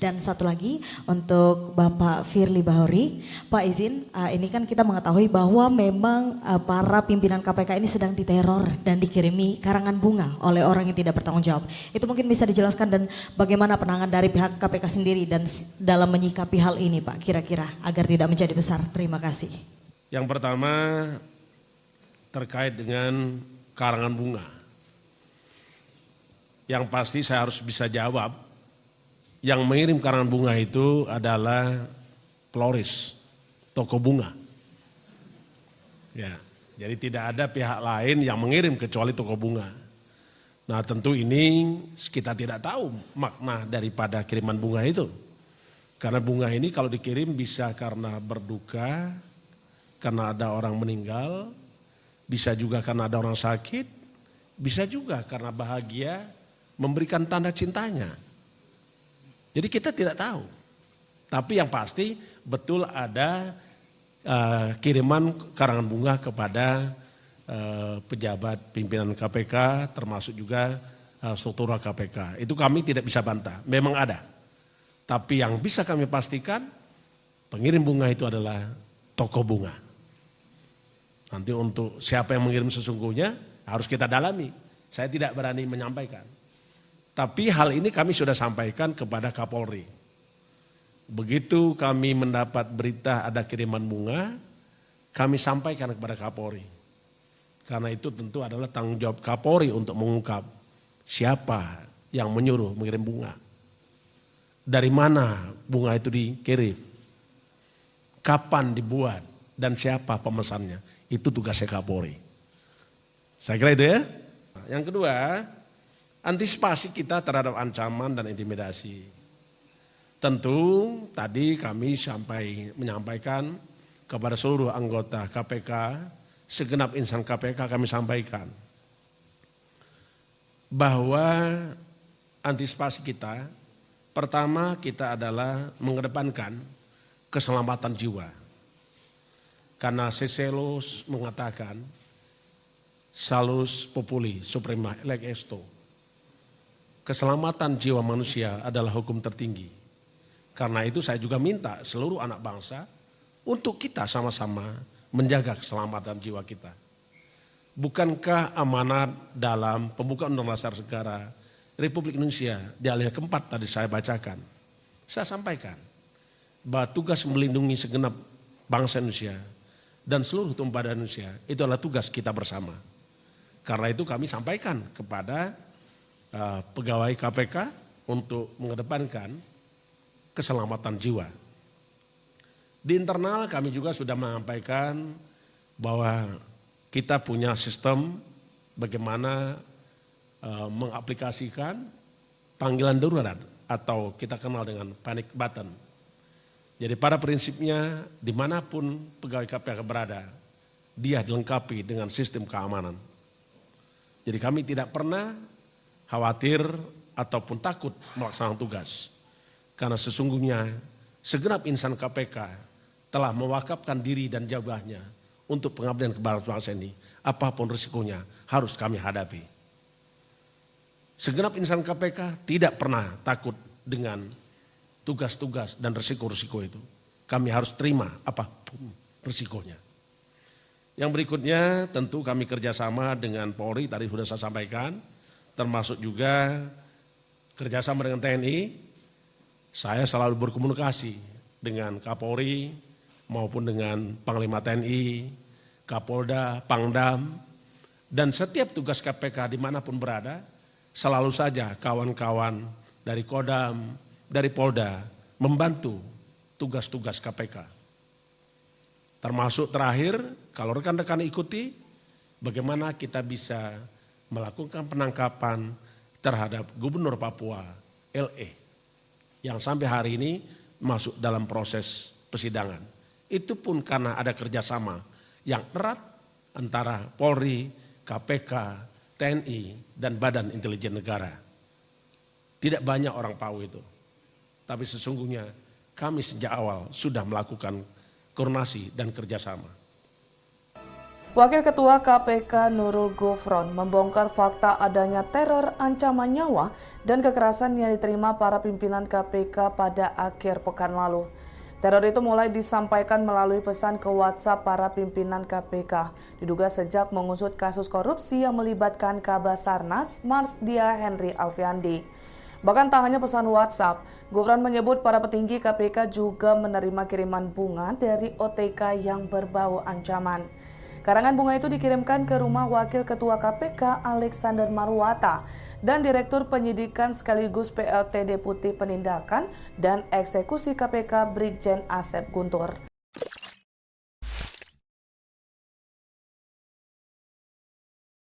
Dan satu lagi untuk Bapak Firly Bahuri, Pak izin, ini kan kita mengetahui bahwa memang para pimpinan KPK ini sedang diteror dan dikirimi karangan bunga oleh orang yang tidak bertanggung jawab. Itu mungkin bisa dijelaskan dan bagaimana penanganan dari pihak KPK sendiri dan dalam menyikapi hal ini Pak kira-kira agar tidak menjadi besar. Terima kasih. Yang pertama terkait dengan karangan bunga. Yang pasti saya harus bisa jawab, yang mengirim karangan bunga itu adalah florist, toko bunga. Ya, jadi tidak ada pihak lain yang mengirim kecuali toko bunga. Nah tentu ini kita tidak tahu makna daripada kiriman bunga itu. Karena bunga ini kalau dikirim bisa karena berduka, karena ada orang meninggal, bisa juga karena ada orang sakit, bisa juga karena bahagia, memberikan tanda cintanya. Jadi kita tidak tahu. Tapi yang pasti betul ada kiriman karangan bunga kepada pejabat pimpinan KPK termasuk juga struktural KPK. Itu kami tidak bisa bantah, memang ada. Tapi yang bisa kami pastikan pengirim bunga itu adalah toko bunga. Nanti untuk siapa yang mengirim sesungguhnya harus kita dalami. Saya tidak berani menyampaikan. Tapi hal ini kami sudah sampaikan kepada Kapolri. Begitu kami mendapat berita ada kiriman bunga, kami sampaikan kepada Kapolri. Karena itu tentu adalah tanggung jawab Kapolri untuk mengungkap siapa yang menyuruh mengirim bunga. Dari mana bunga itu dikirim, kapan dibuat, dan siapa pemesannya. Itu tugasnya Kapolri. Saya kira itu ya. Yang kedua, antisipasi kita terhadap ancaman dan intimidasi. Tentu tadi kami menyampaikan kepada seluruh anggota KPK, segenap insan KPK kami sampaikan bahwa antisipasi kita, pertama kita adalah mengedepankan keselamatan jiwa. Karena Ciceros mengatakan, salus populi suprema leg esto. Keselamatan jiwa manusia adalah hukum tertinggi. Karena itu saya juga minta seluruh anak bangsa untuk kita sama-sama menjaga keselamatan jiwa kita. Bukankah amanat dalam pembukaan Undang-Undang Dasar Negara Republik Indonesia di alinea keempat tadi saya bacakan. Saya sampaikan bahwa tugas melindungi segenap bangsa Indonesia dan seluruh tumpah darah Indonesia itu adalah tugas kita bersama. Karena itu kami sampaikan kepada pegawai KPK untuk mengedepankan keselamatan jiwa. Di internal kami juga sudah menyampaikan bahwa kita punya sistem bagaimana mengaplikasikan panggilan darurat atau kita kenal dengan panic button. Jadi pada prinsipnya dimanapun pegawai KPK berada, dia dilengkapi dengan sistem keamanan. Jadi kami tidak pernah khawatir ataupun takut melaksanakan tugas. Karena sesungguhnya segenap insan KPK telah mewakafkan diri dan jabahnya untuk pengabdian kepada bangsa ini. Apapun risikonya harus kami hadapi. Segenap insan KPK tidak pernah takut dengan tugas-tugas dan risiko-risiko itu. Kami harus terima apapun risikonya. Yang berikutnya tentu kami kerjasama dengan Polri, tadi sudah saya sampaikan. Termasuk juga kerjasama dengan TNI, saya selalu berkomunikasi dengan Kapolri maupun dengan Panglima TNI, Kapolda, Pangdam, dan setiap tugas KPK dimanapun berada, selalu saja kawan-kawan dari Kodam, dari Polda membantu tugas-tugas KPK. Termasuk terakhir, kalau rekan-rekan ikuti, bagaimana kita bisa melakukan penangkapan terhadap Gubernur Papua LE yang sampai hari ini masuk dalam proses persidangan. Itu pun karena ada kerjasama yang erat antara Polri, KPK, TNI, dan Badan Intelijen Negara. Tidak banyak orang tahu itu. Tapi sesungguhnya kami sejak awal sudah melakukan koordinasi dan kerjasama. Wakil Ketua KPK Nurul Gufron membongkar fakta adanya teror ancaman nyawa dan kekerasan yang diterima para pimpinan KPK pada akhir pekan lalu. Teror itu mulai disampaikan melalui pesan ke WhatsApp para pimpinan KPK. Diduga sejak mengusut kasus korupsi yang melibatkan Kabasarnas Marsdia Henry Alfiandi. Bahkan tak hanya pesan WhatsApp, Gufron menyebut para petinggi KPK juga menerima kiriman bunga dari OTK yang berbau ancaman. Karangan bunga itu dikirimkan ke rumah Wakil Ketua KPK Alexander Marwata dan Direktur Penyidikan sekaligus PLT Deputi Penindakan dan Eksekusi KPK Brigjen Asep Guntur.